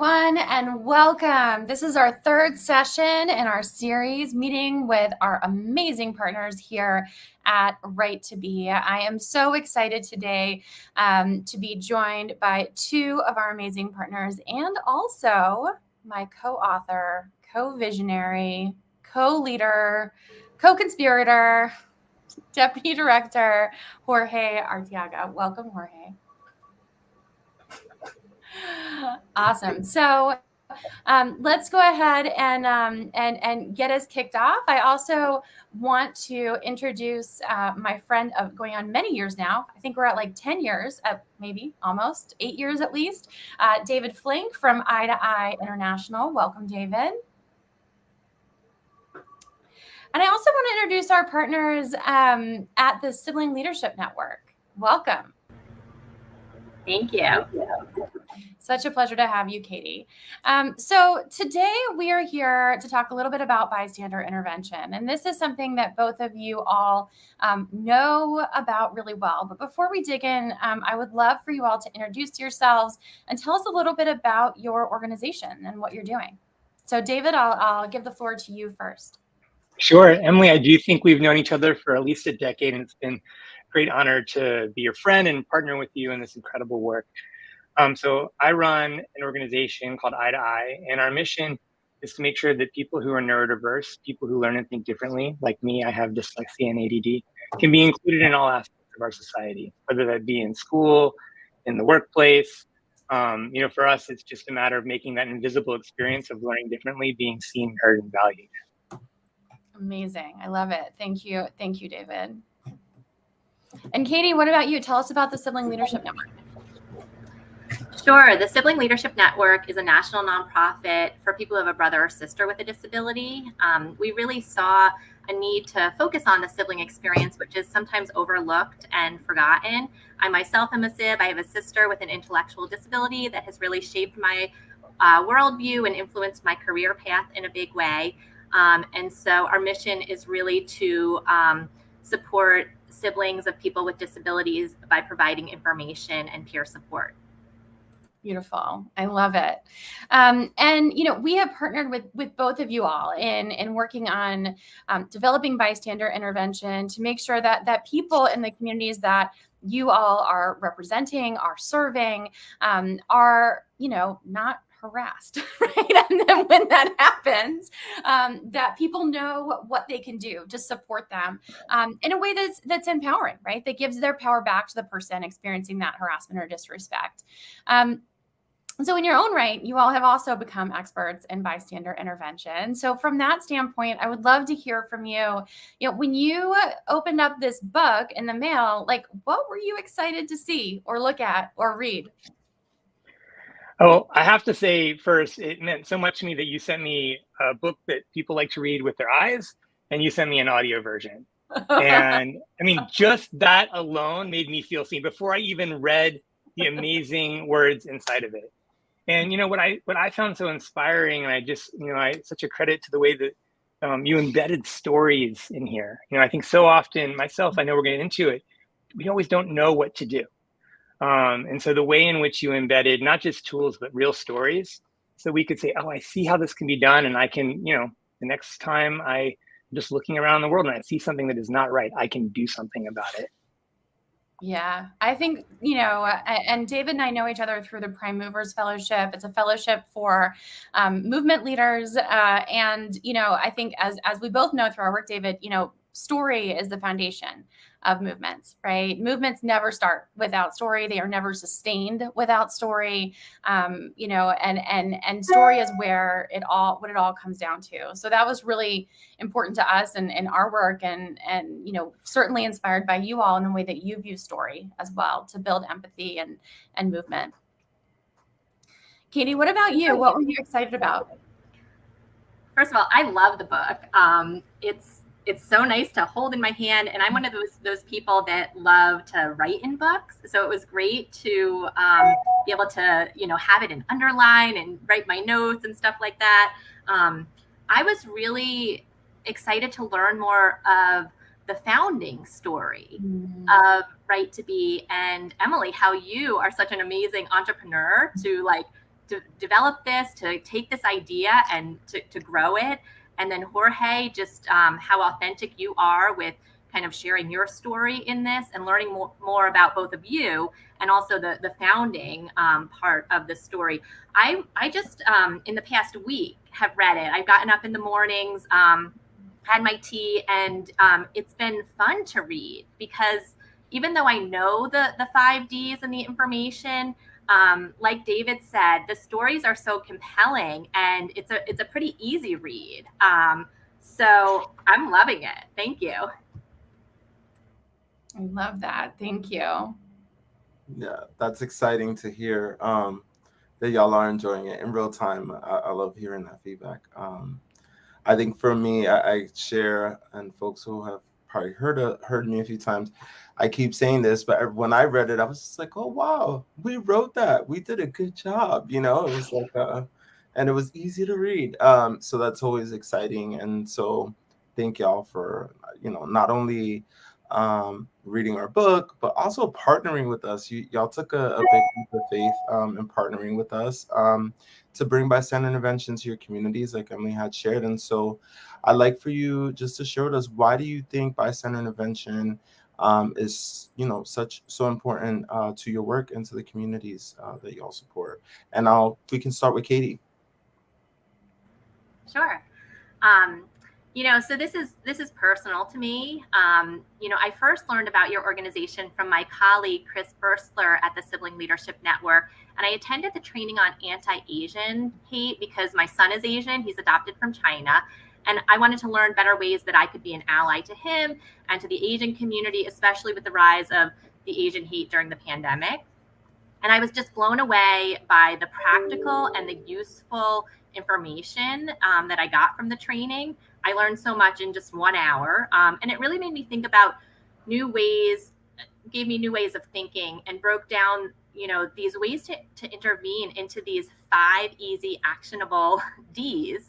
everyone, and welcome. This is our third session in our series, meeting with our amazing partners here at Right to Be. I am so excited today to be joined by two of our amazing partners and also my co-author, co-visionary, co-leader, co-conspirator, deputy director, Jorge Arteaga. Welcome, Jorge. Awesome. So let's go ahead and get us kicked off. I also want to introduce my friend of going on many years now. I think we're at like 10 years, maybe almost 8 years at least. David Flink from Eye to Eye International. Welcome, David. And I also want to introduce our partners at the Sibling Leadership Network. Welcome. Thank you. Such a pleasure to have you, Katie. So today we are here to talk a little bit about bystander intervention. And this is something that both of you all know about really well. But before we dig in, I would love for you all to introduce yourselves and tell us a little bit about your organization and what you're doing. So David, I'll give the floor to you first. Sure. Emily, I do think we've known each other for at least a decade, and it's been a great honor to be your friend and partner with you in this incredible work. So I run an organization called Eye to Eye, and our mission is to make sure that people who are neurodiverse, people who learn and think differently, like me, I have dyslexia and ADD, can be included in all aspects of our society, whether that be in school, in the workplace. For us, it's just a matter of making that invisible experience of learning differently being seen, heard, and valued. Amazing. I love it. Thank you. Thank you, David. And Katie, what about you? Tell us about the Sibling Leadership Network. Sure. The Sibling Leadership Network is a national nonprofit for people who have a brother or sister with a disability. We really saw a need to focus on the sibling experience, which is sometimes overlooked and forgotten. I myself am a sib. I have a sister with an intellectual disability that has really shaped my worldview and influenced my career path in a big way. And so our mission is really to support siblings of people with disabilities by providing information and peer support. Beautiful. I love it. And, we have partnered with both of you all in working on developing bystander intervention to make sure that people in the communities that you all are representing, are serving, are, not harassed, right? And then when that happens, that people know what they can do to support them in a way that's empowering, right? That gives their power back to the person experiencing that harassment or disrespect. So in your own right, you all have also become experts in bystander intervention. So from that standpoint, I would love to hear from you. When you opened up this book in the mail, what were you excited to see or look at or read? Oh, I have to say first, it meant so much to me that you sent me a book that people like to read with their eyes, and you sent me an audio version. And I mean, just that alone made me feel seen before I even read the amazing words inside of it. And what I found so inspiring, and I just such a credit to the way that you embedded stories in here. I think so often myself, I know we're getting into it, we always don't know what to do. And so the way in which you embedded not just tools, but real stories, so we could say, oh, I see how this can be done. And I can, the next time I'm just looking around the world and I see something that is not right, I can do something about it. Yeah, I think, and David and I know each other through the Prime Movers Fellowship. It's a fellowship for movement leaders. And, I think as we both know through our work, David, story is the foundation of movements, right? Movements never start without story. They are never sustained without story, and story is where what it all comes down to. So that was really important to us and our work, and certainly inspired by you all in the way that you view story as well to build empathy and movement. Katie, what about you? What were you excited about? First of all, I love the book. It's so nice to hold in my hand, and I'm one of those people that love to write in books. So it was great to be able to have it and underline and write my notes and stuff like that. I was really excited to learn more of the founding story of Right to Be, and Emily, how you are such an amazing entrepreneur to develop this, to take this idea and to grow it. And then Jorge, just how authentic you are with kind of sharing your story in this and learning more about both of you, and also the founding part of the story. I just, in the past week, have read it. I've gotten up in the mornings, had my tea, and it's been fun to read, because even though I know the 5Ds and the information, like David said, the stories are so compelling, and it's a pretty easy read. So I'm loving it. Thank you. I love that. Thank you. Yeah, that's exciting to hear that y'all are enjoying it in real time. I love hearing that feedback. I think for me, I share, and folks who have probably heard me a few times, I keep saying this, but when I read it, I was just like, oh, wow, we wrote that. We did a good job. You know, it was like, and it was easy to read. So that's always exciting. And so thank y'all for, not only reading our book, but also partnering with us. Y'all took a big leap of faith in partnering with us to bring bystander intervention to your communities, like Emily had shared. And so I'd like for you just to share with us, why do you think bystander intervention is so important to your work and to the communities that y'all support? And we can start with Katie. Sure. So this is personal to me. I first learned about your organization from my colleague, Chris Bursler at the Sibling Leadership Network. And I attended the training on anti-Asian hate because my son is Asian. He's adopted from China. And I wanted to learn better ways that I could be an ally to him and to the Asian community, especially with the rise of the Asian hate during the pandemic. And I was just blown away by the practical and the useful information that I got from the training. I learned so much in just 1 hour. And it really made me think about gave me new ways of thinking, and broke down, these ways to intervene into these 5 easy, actionable Ds.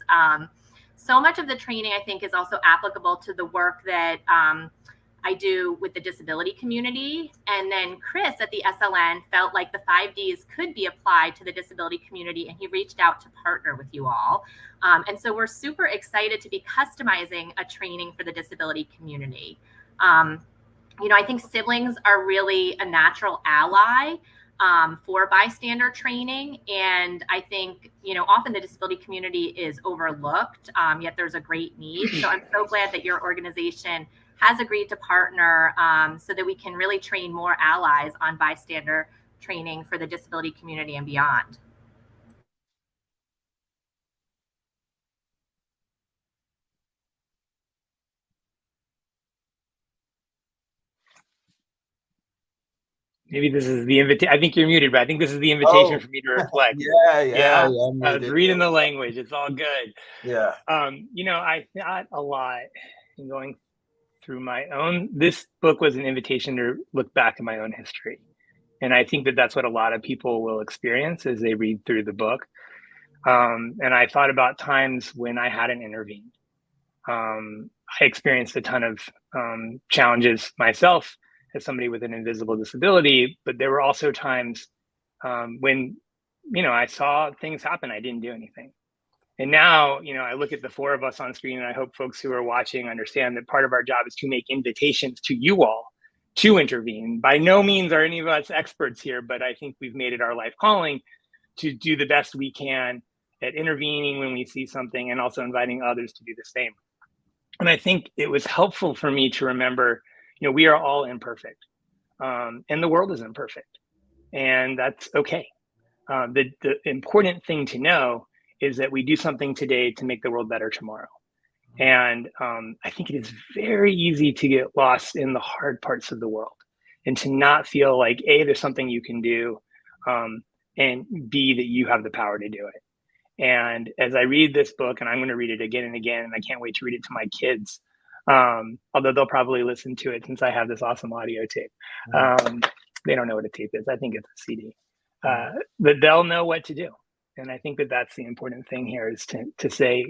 So much of the training, I think, is also applicable to the work that I do with the disability community. And then Chris at the SLN felt like the 5Ds could be applied to the disability community, and he reached out to partner with you all. And so we're super excited to be customizing a training for the disability community. I think siblings are really a natural ally for bystander training. And I think, often the disability community is overlooked, yet there's a great need. So I'm so glad that your organization has agreed to partner so that we can really train more allies on bystander training for the disability community and beyond. Maybe this is the invitation. I think you're muted, but I think this is the invitation for me to reflect. Yeah. I was reading the language. It's all good. Yeah. I thought a lot in going through this book was an invitation to look back at my own history. And I think that that's what a lot of people will experience as they read through the book. And I thought about times when I hadn't intervened. I experienced a ton of challenges myself as somebody with an invisible disability, but there were also times when, I saw things happen. I didn't do anything. And now, I look at the 4 of us on screen, and I hope folks who are watching understand that part of our job is to make invitations to you all to intervene. By no means are any of us experts here, but I think we've made it our life calling to do the best we can at intervening when we see something, and also inviting others to do the same. And I think it was helpful for me to remember, we are all imperfect, and the world is imperfect, and that's okay. The important thing to know is that we do something today to make the world better tomorrow. And I think it is very easy to get lost in the hard parts of the world, and to not feel like A, there's something you can do, and B, that you have the power to do it. And as I read this book, and I'm going to read it again and again, and I can't wait to read it to my kids, although they'll probably listen to it since I have this awesome audio tape. They don't know what a tape is. I think it's a CD. But they'll know what to do. And I think that that's the important thing here, is to say,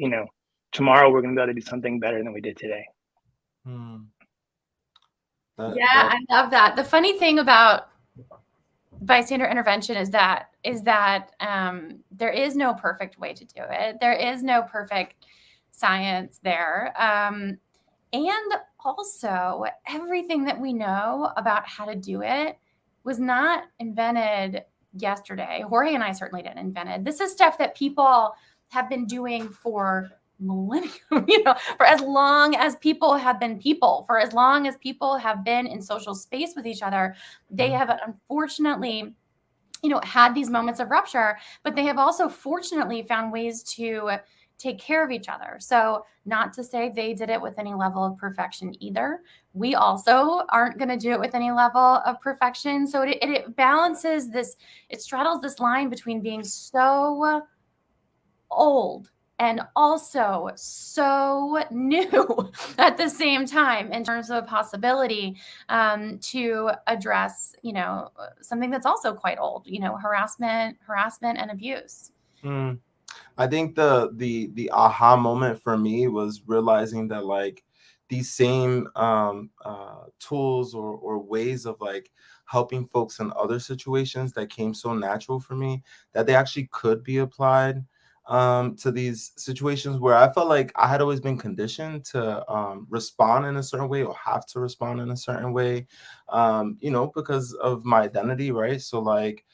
tomorrow we're going to be able to do something better than we did today. I love that. The funny thing about bystander intervention is that there is no perfect way to do it. There is no perfect science there. And also, everything that we know about how to do it was not invented yesterday. Jorge and I certainly didn't invent it. This is stuff that people have been doing for millennium, for as long as people have been people, for as long as people have been in social space with each other. They have unfortunately, had these moments of rupture, but they have also fortunately found ways to take care of each other. So not to say they did it with any level of perfection either. We also aren't going to do it with any level of perfection. So it balances this, it straddles this line between being so old and also so new at the same time in terms of possibility to address, something that's also quite old, harassment and abuse. I think the aha moment for me was realizing that like these same tools or ways of like helping folks in other situations that came so natural for me, that they actually could be applied to these situations where I felt like I had always been conditioned to respond in a certain way or have to respond in a certain way, because of my identity, right? So like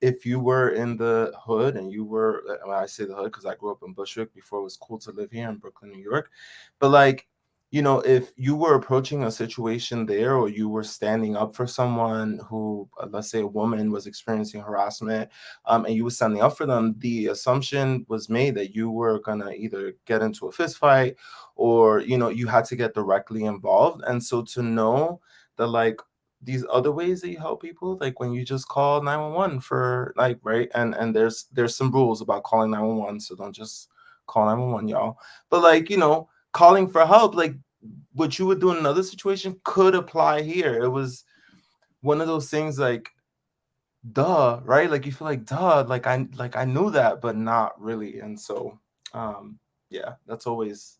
if you were in the hood and you were, when I say the hood because I grew up in Bushwick before it was cool to live here in Brooklyn, New York, but like, if you were approaching a situation there or you were standing up for someone who, let's say a woman was experiencing harassment, and you were standing up for them, the assumption was made that you were going to either get into a fist fight or, you had to get directly involved. And so to know that like these other ways that you help people, like when you just call 911 for like, right. And there's some rules about calling 911. So don't just call 911, y'all. But like, calling for help, like what you would do in another situation could apply here. It was one of those things like, duh, right? Like you feel like, duh, like I knew that, but not really. And so, yeah, that's always,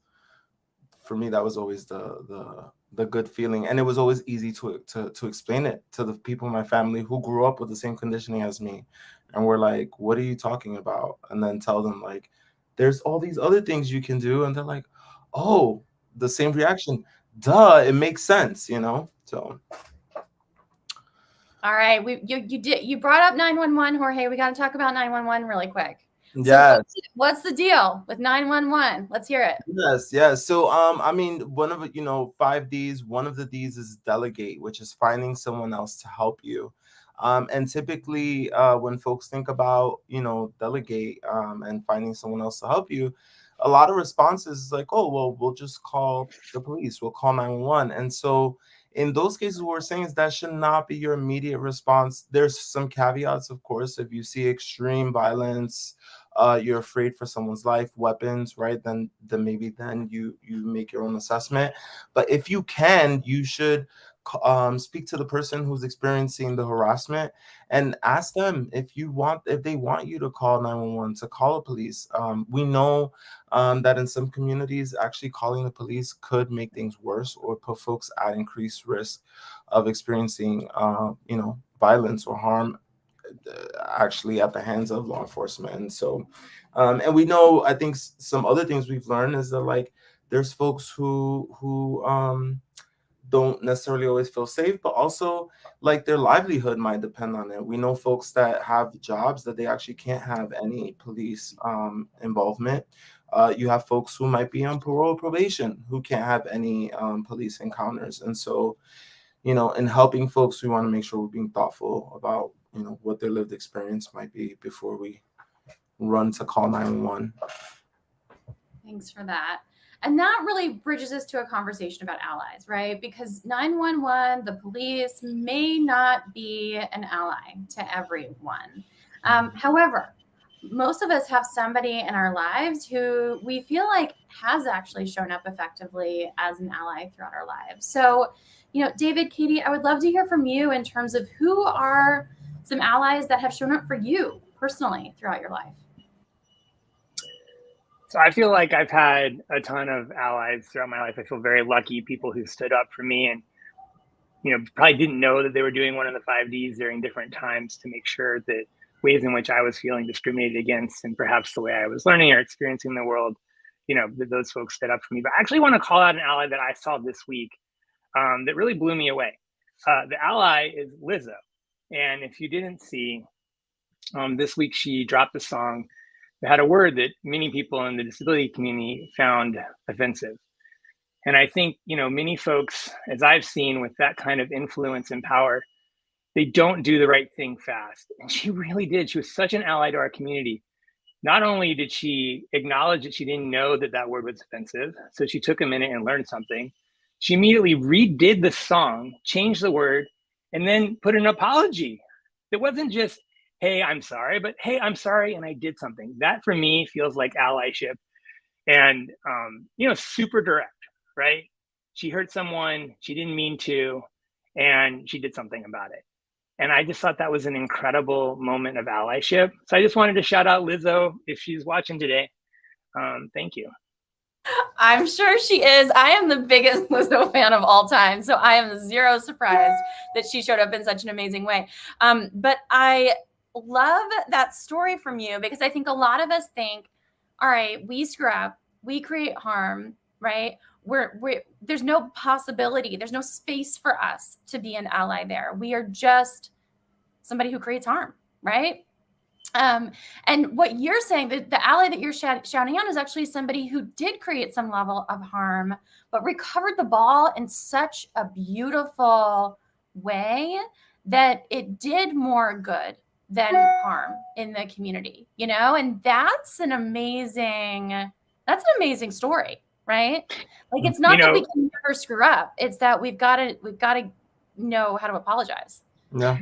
for me, that was always the good feeling. And it was always easy to explain it to the people in my family who grew up with the same conditioning as me. And we're like, what are you talking about? And then tell them like, there's all these other things you can do. And they're like, oh, the same reaction. Duh, it makes sense, So All right, you brought up 911, Jorge. We got to talk about 911 really quick. Yeah. So what's the deal with 911? Let's hear it. Yes. So I mean, one of 5 Ds, one of the Ds is delegate, which is finding someone else to help you. And typically when folks think about, delegate and finding someone else to help you, a lot of responses is like, oh, well, we'll just call the police, we'll call 911. And so in those cases, what we're saying is that should not be your immediate response. There's some caveats, of course. If you see extreme violence, you're afraid for someone's life, weapons, right? Then maybe then you make your own assessment. But if you can, you should speak to the person who's experiencing the harassment and ask them if they want you to call 911, to call the police. We know that in some communities, actually calling the police could make things worse or put folks at increased risk of experiencing, violence or harm actually at the hands of law enforcement. And so, and we know, I think some other things we've learned is that like there's folks who don't necessarily always feel safe, but also like their livelihood might depend on it. We know folks that have jobs that they actually can't have any police involvement. You have folks who might be on parole or probation who can't have any police encounters. And so, in helping folks, we want to make sure we're being thoughtful about, what their lived experience might be before we run to call 911. Thanks for that. And that really bridges us to a conversation about allies, right? Because 911, the police, may not be an ally to everyone. However, most of us have somebody in our lives who we feel like has actually shown up effectively as an ally throughout our lives. So, David, Katie, I would love to hear from you in terms of who are some allies that have shown up for you personally throughout your life. So I feel like I've had a ton of allies throughout my life. I feel very lucky, people who stood up for me. And probably didn't know that they were doing one of the 5Ds during different times to make sure that ways in which I was feeling discriminated against and perhaps the way I was learning or experiencing the world, that those folks stood up for me. But I actually want to call out an ally that I saw this week that really blew me away. The ally is Lizzo. And if you didn't see, this week she dropped a song that had a word that many people in the disability community found offensive. And I think, many folks, as I've seen with that kind of influence and power, they don't do the right thing fast. And she really did. She was such an ally to our community. Not only did she acknowledge that she didn't know that that word was offensive, so she took a minute and learned something. She immediately redid the song, changed the word, and then put an apology. It wasn't just, hey, I'm sorry, but hey, I'm sorry, and I did something. That for me feels like allyship and, super direct, right? She hurt someone, she didn't mean to, and she did something about it. And I just thought that was an incredible moment of allyship. So I just wanted to shout out Lizzo if she's watching today. Thank you. I'm sure she is. I am the biggest Lizzo fan of all time. So I am zero surprised that she showed up in such an amazing way. But I love that story from you because I think a lot of us think, all right, we screw up, we create harm, right? There's no possibility, there's no space for us to be an ally there. We are just somebody who creates harm, right? And what you're saying, the ally that you're shouting out is actually somebody who did create some level of harm, but recovered the ball in such a beautiful way that it did more good than harm in the community, and that's an amazing story, right? Like, it's not that we can never screw up. It's that we've got to know how to apologize. Yeah.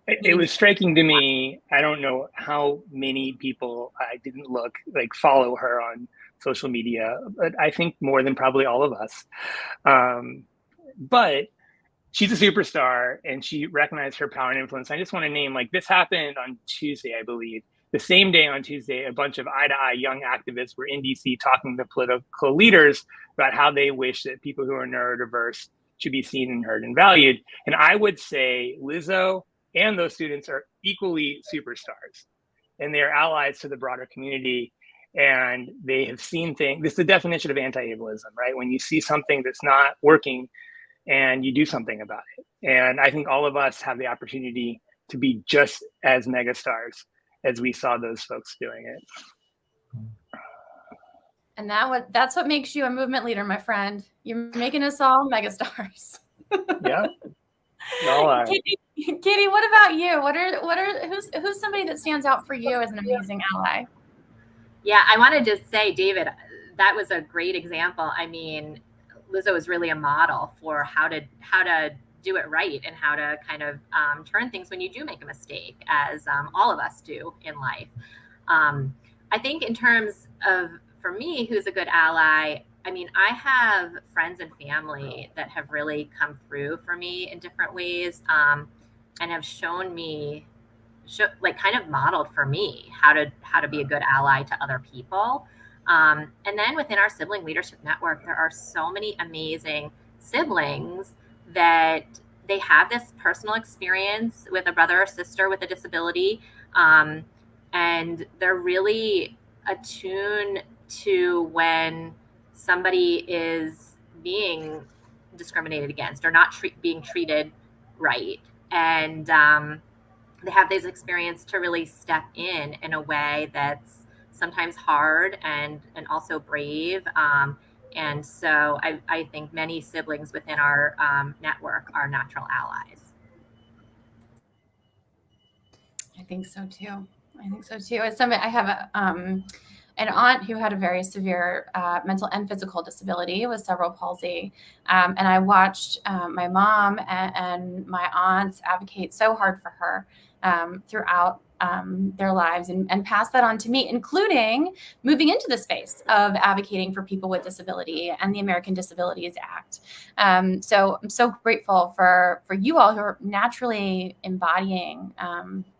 It was striking to me. I don't know how many people, I didn't look, follow her on social media, but I think more than probably all of us. But she's a superstar and she recognized her power and influence. I just want to name, this happened on Tuesday, I believe. The same day on Tuesday, a bunch of eye-to-eye young activists were in DC talking to political leaders about how they wish that people who are neurodiverse should be seen and heard and valued. And I would say Lizzo and those students are equally superstars, and they're allies to the broader community. And they have seen things. This is the definition of anti-ableism, right? When you see something that's not working and you do something about it. And I think all of us have the opportunity to be just as megastars as we saw those folks doing it. And that's what makes you a movement leader, my friend. You're making us all megastars. Yeah. All right. Katie, what about you? Who's somebody that stands out for you as an amazing ally? Yeah, I wanted to say, David, that was a great example. I mean, Lizzo is really a model for how to do it right and how to kind of turn things when you do make a mistake, as all of us do in life. I think in terms of, for me, who's a good ally, I mean, I have friends and family that have really come through for me in different ways and have shown me, kind of modeled for me how to be a good ally to other people. And then within our Sibling Leadership Network, there are so many amazing siblings that they have this personal experience with a brother or sister with a disability, and they're really attuned to when somebody is being discriminated against or not being treated right. And they have this experience to really step in a way that's sometimes hard and also brave. And so I think many siblings within our network are natural allies. I think so too. As somebody, I have an aunt who had a very severe mental and physical disability with cerebral palsy. And I watched my mom and my aunts advocate so hard for her throughout their lives and pass that on to me, including moving into the space of advocating for people with disability and the American Disabilities Act. So I'm so grateful for you all who are naturally embodying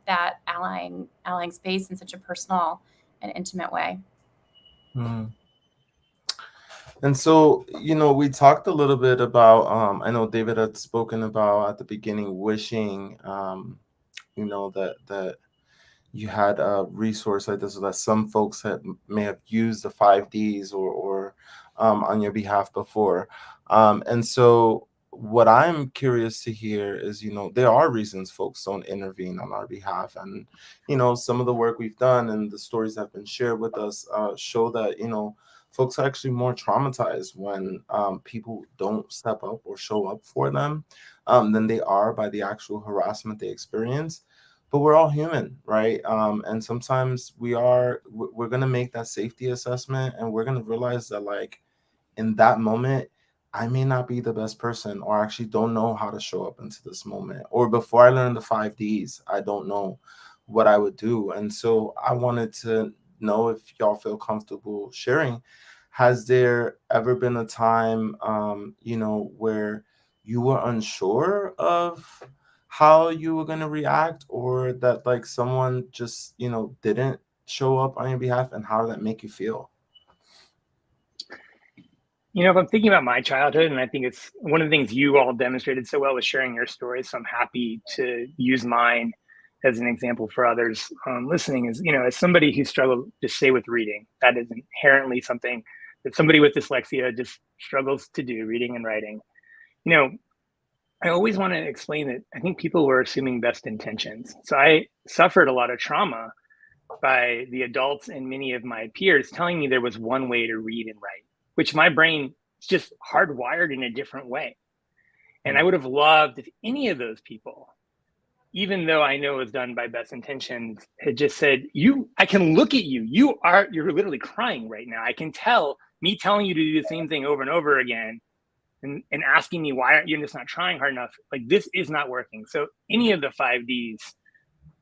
that allying space in such a personal and intimate way. Mm-hmm. And so, we talked a little bit about, I know David had spoken about at the beginning, wishing, that you had a resource like this, or that some folks may have used the 5Ds or on your behalf before. And so what I'm curious to hear is, there are reasons folks don't intervene on our behalf. And, some of the work we've done and the stories that have been shared with us show that, folks are actually more traumatized when people don't step up or show up for them than they are by the actual harassment they experience. But we're all human, right? And sometimes we're going to make that safety assessment, and we're going to realize that, like, in that moment, I may not be the best person, or actually don't know how to show up into this moment. Or before I learned the 5Ds, I don't know what I would do. And so I wanted to know if y'all feel comfortable sharing. Has there ever been a time, where you were unsure of how you were going to react, or that, like, someone just, didn't show up on your behalf, and how did that make you feel? If I'm thinking about my childhood, and I think it's one of the things you all demonstrated so well with sharing your stories, so I'm happy to use mine as an example for others listening, is, as somebody who struggled, just say, with reading, that is inherently something that somebody with dyslexia just struggles to do, reading and writing. I always want to explain that I think people were assuming best intentions. So I suffered a lot of trauma by the adults and many of my peers telling me there was one way to read and write, which my brain is just hardwired in a different way. And I would have loved if any of those people, even though I know it was done by best intentions, had just said, I can look at you. You're literally crying right now. I can tell, me telling you to do the same thing over and over again and asking me, why aren't you just not trying hard enough? Like, this is not working. So any of the 5Ds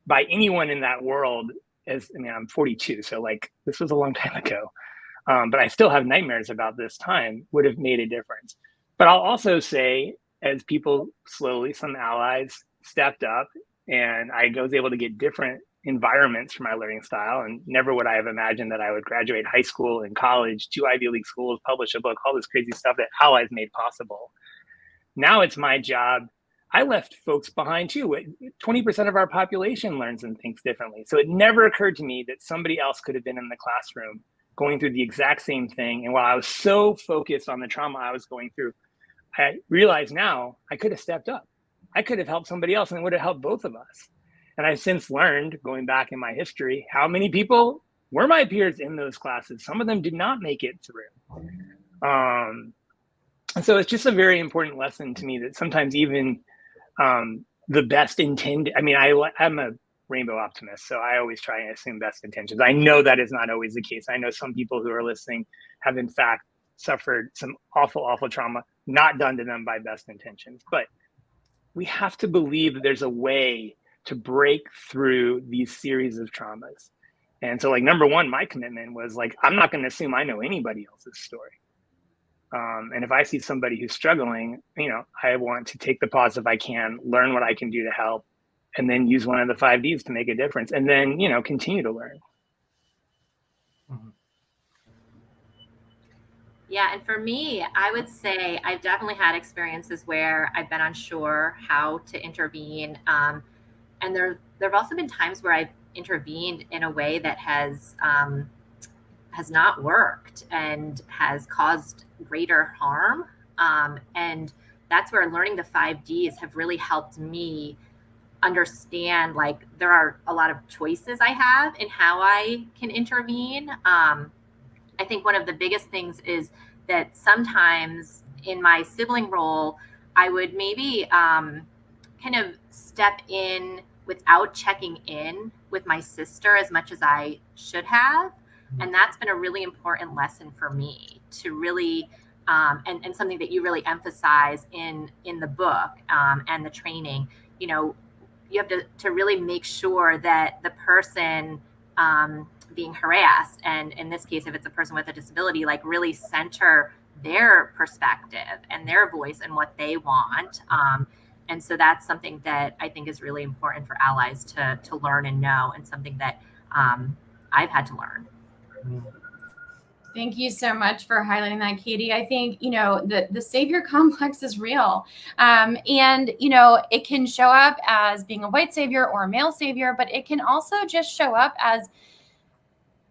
by anyone in that world, I'm 42, so like this was a long time ago, but I still have nightmares about this time, would have made a difference. But I'll also say, as people slowly, some allies stepped up, and I was able to get different environments for my learning style. And never would I have imagined that I would graduate high school and college, 2 Ivy League schools, publish a book, all this crazy stuff that allies made possible. Now it's my job. I left folks behind too. 20% of our population learns and thinks differently. So it never occurred to me that somebody else could have been in the classroom going through the exact same thing. And while I was so focused on the trauma I was going through, I realize now I could have stepped up. I could have helped somebody else, and it would have helped both of us. And I've since learned, going back in my history, how many people were my peers in those classes. Some of them did not make it through. And so it's just a very important lesson to me that sometimes even the best intended, I'm a rainbow optimist, so I always try and assume best intentions. I know that is not always the case. I know some people who are listening have in fact suffered some awful, awful trauma, not done to them by best intentions. But we have to believe that there's a way to break through these series of traumas. And so, like, number one, my commitment was, like, I'm not going to assume I know anybody else's story. And if I see somebody who's struggling, I want to take the pause if I can, learn what I can do to help, and then use one of the 5Ds to make a difference, and then, continue to learn. Mm-hmm. Yeah, and for me, I would say I've definitely had experiences where I've been unsure how to intervene. And there have also been times where I've intervened in a way that has not worked and has caused greater harm. And that's where learning the 5Ds have really helped me understand, like, there are a lot of choices I have in how I can intervene. I think one of the biggest things is that sometimes in my sibling role, I would maybe kind of step in without checking in with my sister as much as I should have. And that's been a really important lesson for me to really, and something that you really emphasize in the book and the training. You have to really make sure that the person being harassed, and in this case, if it's a person with a disability, like, really center their perspective and their voice and what they want. And so that's something that I think is really important for allies to learn and know, and something that I've had to learn. Thank you so much for highlighting that, Katie. I think, the savior complex is real. And, it can show up as being a white savior or a male savior, but it can also just show up as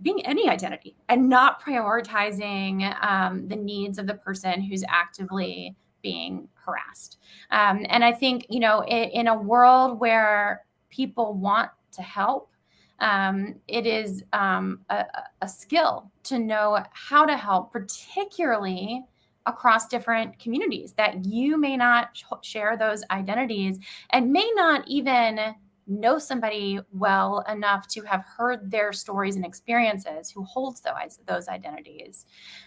being any identity and not prioritizing the needs of the person who's actively being harassed. And I think, in a world where people want to help, it is a skill to know how to help, particularly across different communities that you may not share those identities and may not even know somebody well enough to have heard their stories and experiences who holds those identities.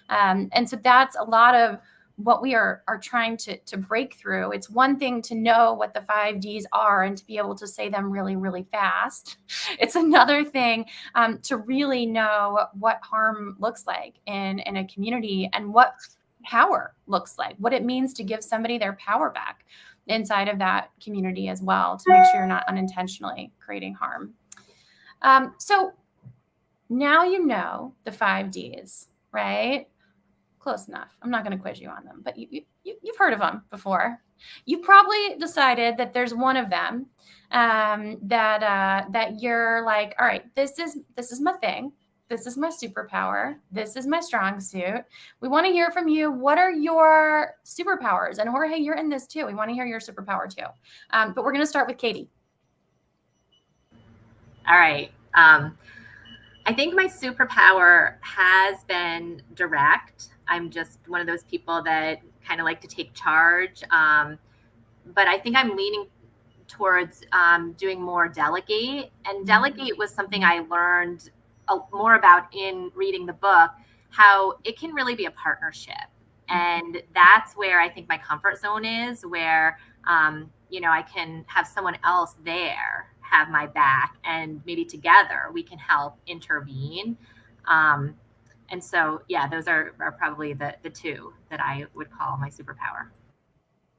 And so that's a lot of what we are trying to break through. It's one thing to know what the 5 Ds are and to be able to say them really, really fast. It's another thing to really know what harm looks like in a community and what power looks like, what it means to give somebody their power back inside of that community as well, to make sure you're not unintentionally creating harm. So now you know the 5 Ds, right? Close enough. I'm not going to quiz you on them, but you've heard of them before. You probably decided that there's one of them that you're like, all right, this is my thing. This is my superpower. This is my strong suit. We want to hear from you. What are your superpowers? And Jorge, you're in this too. We want to hear your superpower too. But we're going to start with Katie. All right. I think my superpower has been direct. I'm just one of those people that kind of like to take charge. But I think I'm leaning towards doing more delegate. And delegate was something I learned more about in reading the book, how it can really be a partnership. And that's where I think my comfort zone is, where, I can have someone else there have my back, and maybe together we can help intervene. And so, yeah, those are probably the two that I would call my superpower.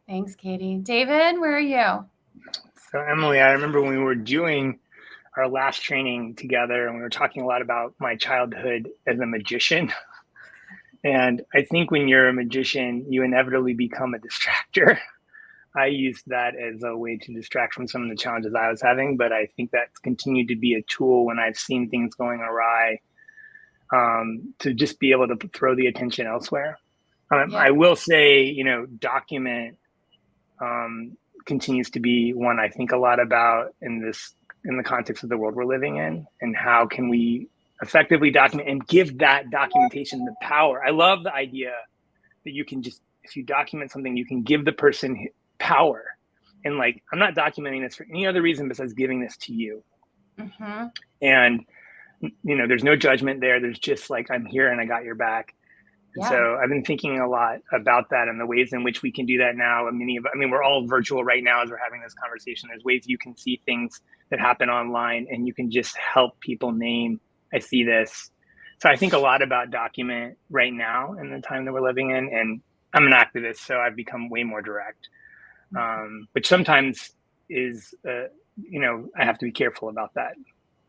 Thanks, Katie. David, where are you? So Emily, I remember when we were doing our last training together and we were talking a lot about my childhood as a magician. And I think when you're a magician, you inevitably become a distractor. I used that as a way to distract from some of the challenges I was having, but I think that's continued to be a tool when I've seen things going awry, to just be able to throw the attention elsewhere. I will say, document continues to be one I think a lot about in the context of the world we're living in, and how can we effectively document and give that documentation the power. I love the idea that you can just, if you document something, you can give the person power. And like, I'm not documenting this for any other reason besides giving this to you. Mm-hmm. And, there's no judgment there. There's just like, I'm here and I got your back. And so I've been thinking a lot about that and the ways in which we can do that now. We're all virtual right now as we're having this conversation. There's ways you can see things that happen online and you can just help people name, I see this. So I think a lot about document right now in the time that we're living in. And I'm an activist, so I've become way more direct, which sometimes is, I have to be careful about that.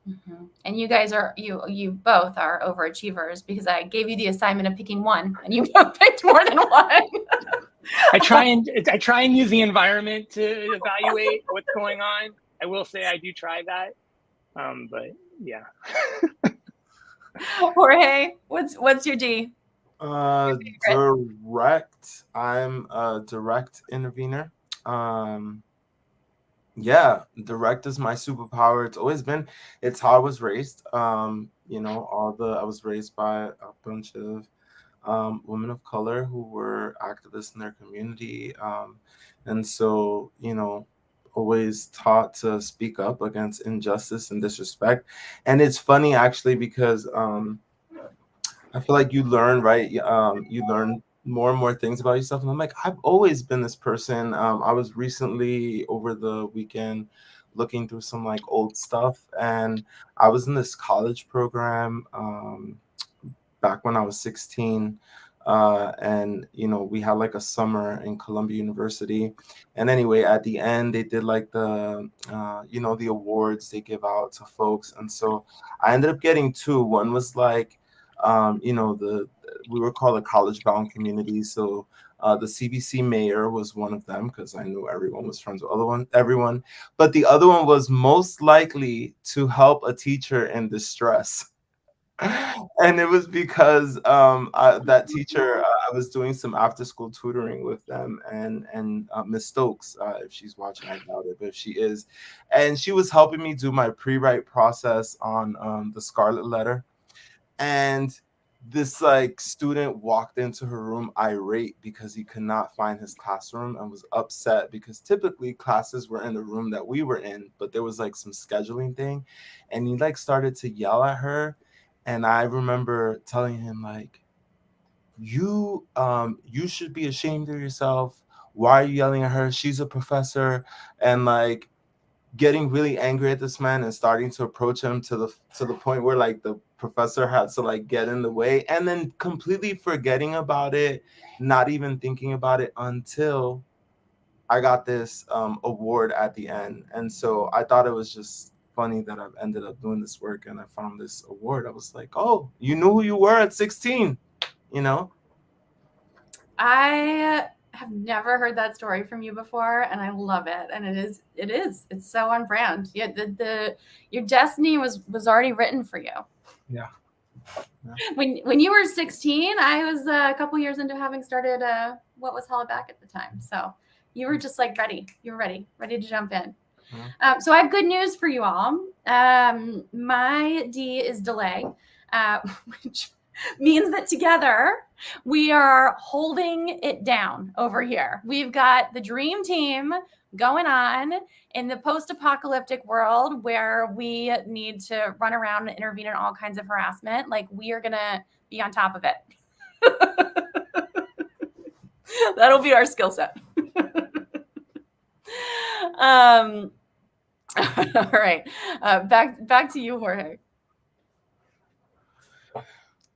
Mm-hmm. And you guys you both are overachievers, because I gave you the assignment of picking one and you both picked more than one. I try and use the environment to evaluate what's going on. I will say I do try that. But yeah. Jorge, what's your D? Direct. I'm a direct intervener. Yeah, direct is my superpower. It's always been. It's how I was raised. I was raised by a bunch of women of color who were activists in their community, and so always taught to speak up against injustice and disrespect. And it's funny actually, because I feel like you learn, right? You learn more and more things about yourself. And I'm like, I've always been this person. I was recently over the weekend looking through some like old stuff, and I was in this college program back when I was 16. And we had like a summer in Columbia University. And anyway, at the end, they did like the awards they give out to folks. And so I ended up getting two. One was like we were called a college bound community. So the CBC mayor was one of them, because I knew everyone was friends with everyone. But the other one was most likely to help a teacher in distress. And it was because that teacher, I was doing some after school tutoring with them, and Miss Stokes, if she's watching, I doubt it, but if she is, and she was helping me do my pre-write process on the Scarlet Letter. And this like student walked into her room irate because he could not find his classroom, and was upset because typically classes were in the room that we were in, but there was like some scheduling thing, and he like started to yell at her. And I remember telling him like, you should be ashamed of yourself. Why are you yelling at her? She's a professor. And like getting really angry at this man and starting to approach him to the point where like the professor had to like get in the way, and then completely forgetting about it, not even thinking about it until I got this award at the end. And so I thought it was just funny that I've ended up doing this work and I found this award. I was like, oh, you knew who you were at 16, you know? I have never heard that story from you before, and I love it. And it's so on brand. Yeah, your destiny was already written for you. Yeah. When you were 16, I was a couple years into having started what was Hollaback at the time. So you were just like ready. You were ready to jump in. Mm-hmm. So I have good news for you all. My D is delay, which means that together we are holding it down over here. We've got the dream team going on in the post-apocalyptic world where we need to run around and intervene in all kinds of harassment. Like, we are going to be on top of it. That'll be our skill set. All right. Back to you, Jorge.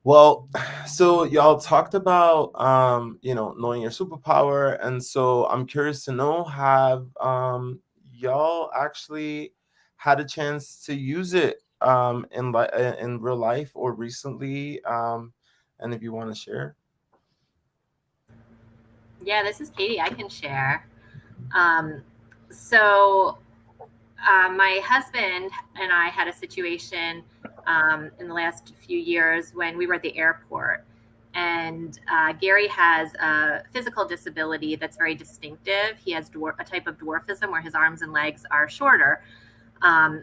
Well, so y'all talked about knowing your superpower, and so I'm curious to know, have y'all actually had a chance to use it in real life or recently, and if you want to share? Yeah, this is Katie. I can share. So my husband and I had a situation in the last few years when we were at the airport. And Gary has a physical disability that's very distinctive. He has a type of dwarfism where his arms and legs are shorter.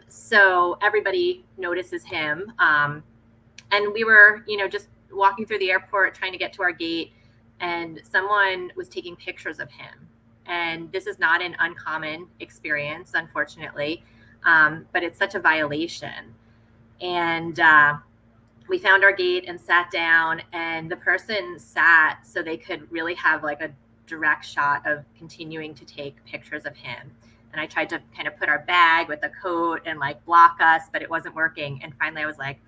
So everybody notices him. And we were, just walking through the airport trying to get to our gate, and someone was taking pictures of him. And this is not an uncommon experience, unfortunately, but it's such a violation. And we found our gate and sat down, and the person sat so they could really have like a direct shot of continuing to take pictures of him. And I tried to kind of put our bag with the coat and like block us, but it wasn't working. And finally I was like,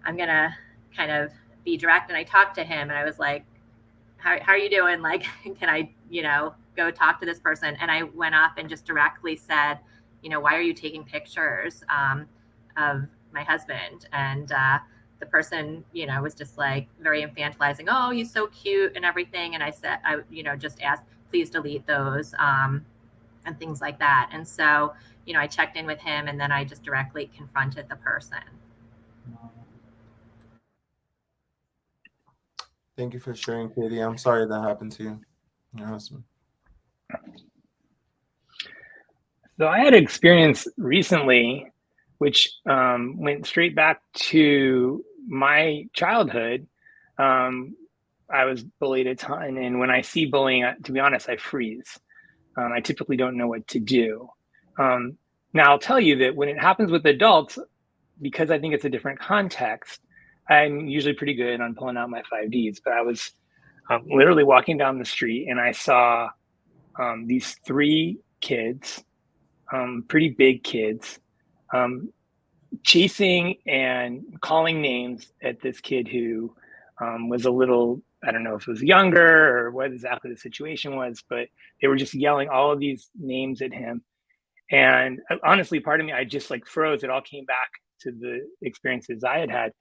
I'm going to kind of be direct. And I talked to him and I was like, how are you doing? Like, can I, go talk to this person? And I went up and just directly said, why are you taking pictures of my husband? And the person, was just like very infantilizing. Oh, he's so cute and everything. And I said, I just asked, please delete those and things like that. And so, I checked in with him, and then I just directly confronted the person. Thank you for sharing, Katie. I'm sorry that happened to you, your husband. So I had an experience recently, which went straight back to my childhood. I was bullied a ton, and when I see bullying, to be honest, I freeze. I typically don't know what to do. Now, I'll tell you that when it happens with adults, because I think it's a different context, I'm usually pretty good on pulling out my 5Ds. But I was literally walking down the street, and I saw these 3 kids, pretty big kids, chasing and calling names at this kid who was a little, I don't know if it was younger or what exactly the situation was, but they were just yelling all of these names at him. And honestly, part of me, I just like froze. It all came back to the experiences I had.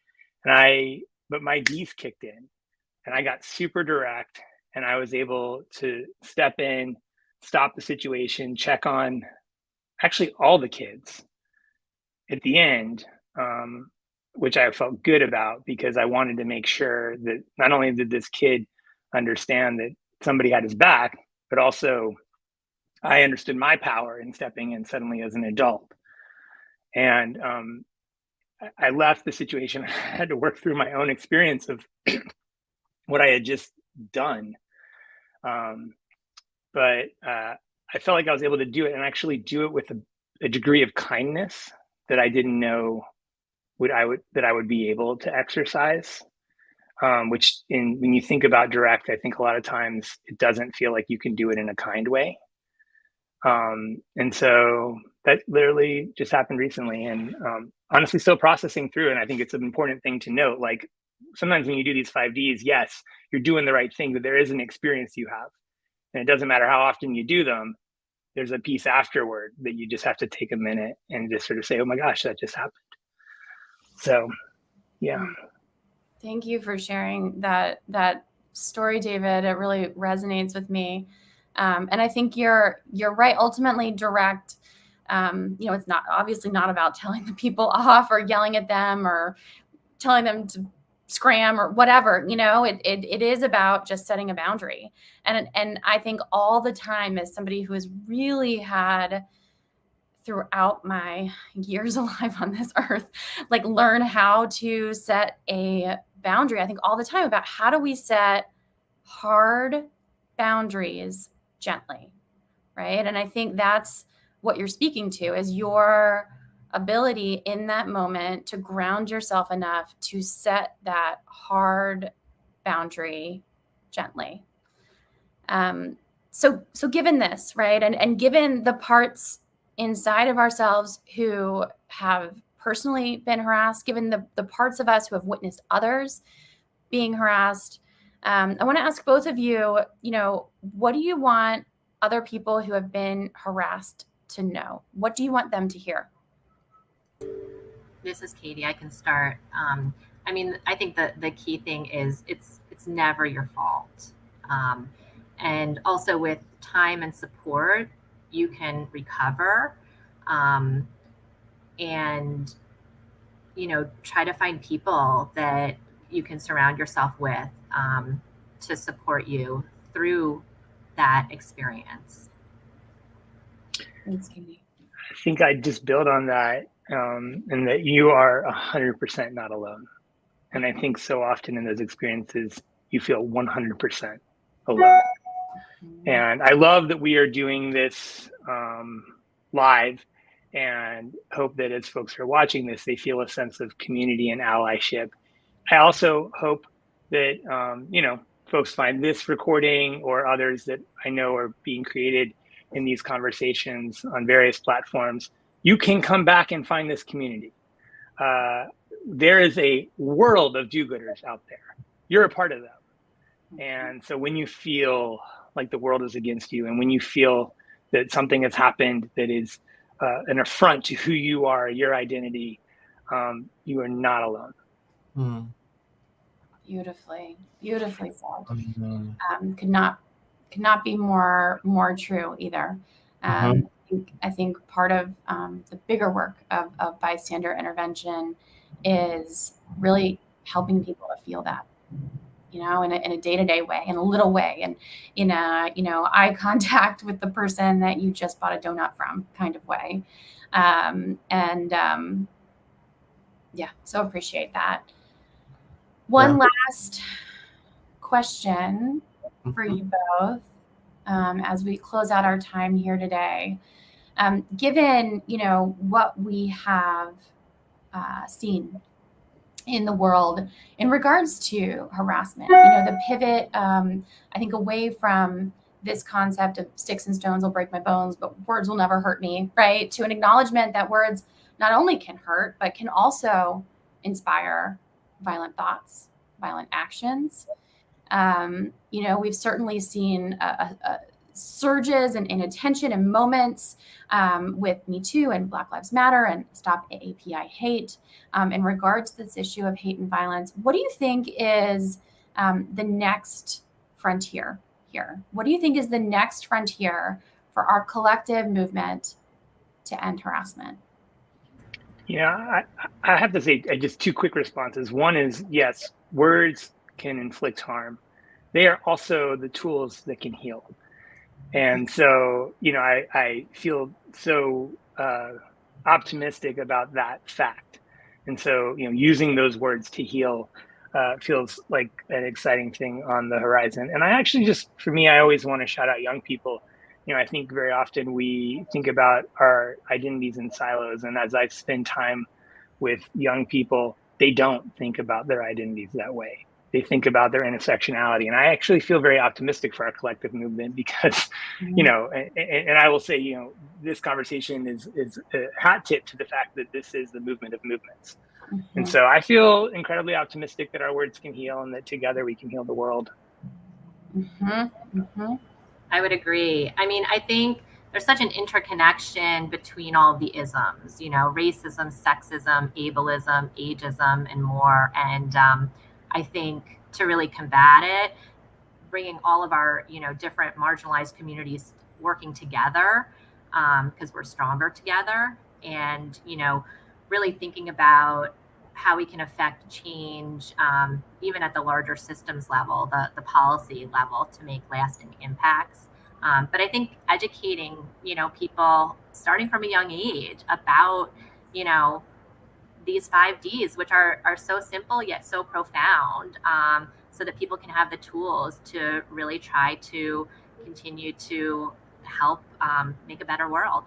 And I but my D's kicked in and I got super direct, and I was able to step in, stop the situation, check on actually all the kids at the end, which I felt good about because I wanted to make sure that not only did this kid understand that somebody had his back, but also I understood my power in stepping in suddenly as an adult. And I left the situation. I had to work through my own experience of what I had just done. But I felt like I was able to do it and actually do it with a degree of kindness that I didn't know that I would be able to exercise. Which when you think about direct, I think a lot of times it doesn't feel like you can do it in a kind way. And so that literally just happened recently, and honestly still processing through. And I think it's an important thing to note, like sometimes when you do these 5Ds, yes, you're doing the right thing, but there is an experience you have. And it doesn't matter how often you do them, there's a piece afterward that you just have to take a minute and just sort of say, oh my gosh, that just happened. So, yeah. Thank you for sharing that story, David. It really resonates with me. And I think you're right. Ultimately, direct, it's obviously not about telling the people off or yelling at them or telling them to scram or whatever. It is about just setting a boundary. And I think all the time, as somebody who has really had throughout my years alive on this earth, like learn how to set a boundary. I think all the time about how do we set hard boundaries gently, right? And I think that's what you're speaking to is your ability in that moment to ground yourself enough to set that hard boundary gently. So given this, right, and given the parts inside of ourselves who have personally been harassed, given the parts of us who have witnessed others being harassed, I want to ask both of you, what do you want other people who have been harassed to know? What do you want them to hear? This is Katie. I can start. I think the key thing is it's never your fault. And also with time and support, you can recover, and try to find people that you can surround yourself with to support you through that experience. Thanks, Katie. I think I'd just build on that, and that you are 100% not alone. And I think so often in those experiences, you feel 100% alone. And I love that we are doing this live, and hope that as folks are watching this, they feel a sense of community and allyship. I also hope that, folks find this recording or others that I know are being created in these conversations on various platforms. You can come back and find this community. There is a world of do-gooders out there. You're a part of them. And so when you feel like the world is against you, and when you feel that something has happened that is an affront to who you are, your identity, you are not alone. Mm. Beautifully said. Mm-hmm. Could not be more true either. I think part of the bigger work of bystander intervention is really helping people to feel that, in a day-to-day way, in a little way, and in a eye contact with the person that you just bought a donut from kind of way. So appreciate that. One last question for you both as we close out our time here today. Given, what we have seen in the world in regards to harassment, the pivot, I think, away from this concept of sticks and stones will break my bones, but words will never hurt me, right? To an acknowledgement that words not only can hurt, but can also inspire violent thoughts, violent actions. We've certainly seen surges in attention and moments with Me Too and Black Lives Matter and Stop AAPI Hate in regards to this issue of hate and violence. What do you think is the next frontier here? What do you think is the next frontier for our collective movement to end harassment? I have to say just two quick responses. One is, yes, words can inflict harm. They are also the tools that can heal. And so, I feel so optimistic about that fact. And so, using those words to heal feels like an exciting thing on the horizon. And I actually for me, I always want to shout out young people. I think very often we think about our identities in silos. And as I've spent time with young people, they don't think about their identities that way. They think about their intersectionality. And I actually feel very optimistic for our collective movement because, and I will say, this conversation is a hat tip to the fact that this is the movement of movements. Mm-hmm. And so I feel incredibly optimistic that our words can heal and that together we can heal the world. Mm-hmm. Mm-hmm. I would agree. I mean, I think there's such an interconnection between all of the isms, racism, sexism, ableism, ageism, and more. And I think to really combat it, bringing all of our, different marginalized communities working together, because we're stronger together, and, really thinking about how we can affect change, even at the larger systems level, the policy level, to make lasting impacts. But I think educating, people starting from a young age about, these 5 Ds, which are so simple yet so profound, so that people can have the tools to really try to continue to help make a better world.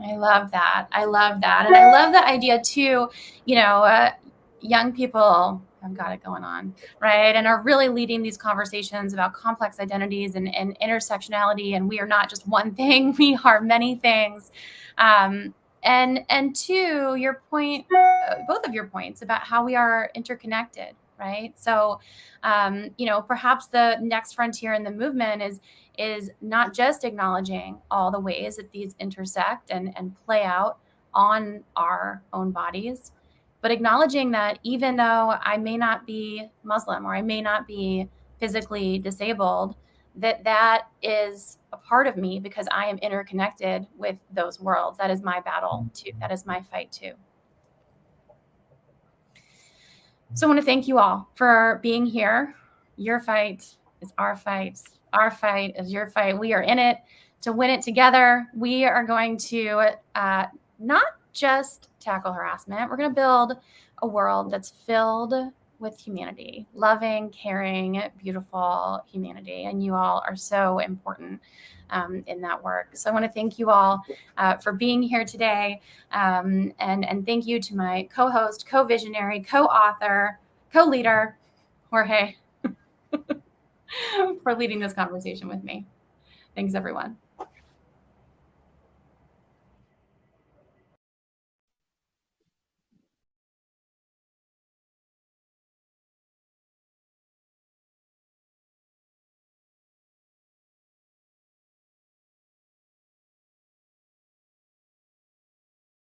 I love that. And I love the idea too, young people have got it going on, right? And are really leading these conversations about complex identities and intersectionality. And we are not just one thing, we are many things. And two, your point, both of your points about how we are interconnected, right? So, perhaps the next frontier in the movement is not just acknowledging all the ways that these intersect and play out on our own bodies, but acknowledging that even though I may not be Muslim or I may not be physically disabled, that is a part of me because I am interconnected with those worlds. That is my battle too. That is my fight too. So I want to thank you all for being here. Your fight is our fight. Our fight is your fight. We are in it to win it together. We are going to not just tackle harassment. We're going to build a world that's filled with humanity, loving, caring, beautiful humanity. And you all are so important in that work. So I want to thank you all for being here today. And thank you to my co-host, co-visionary, co-author, co-leader, Jorge, for leading this conversation with me. Thanks, everyone.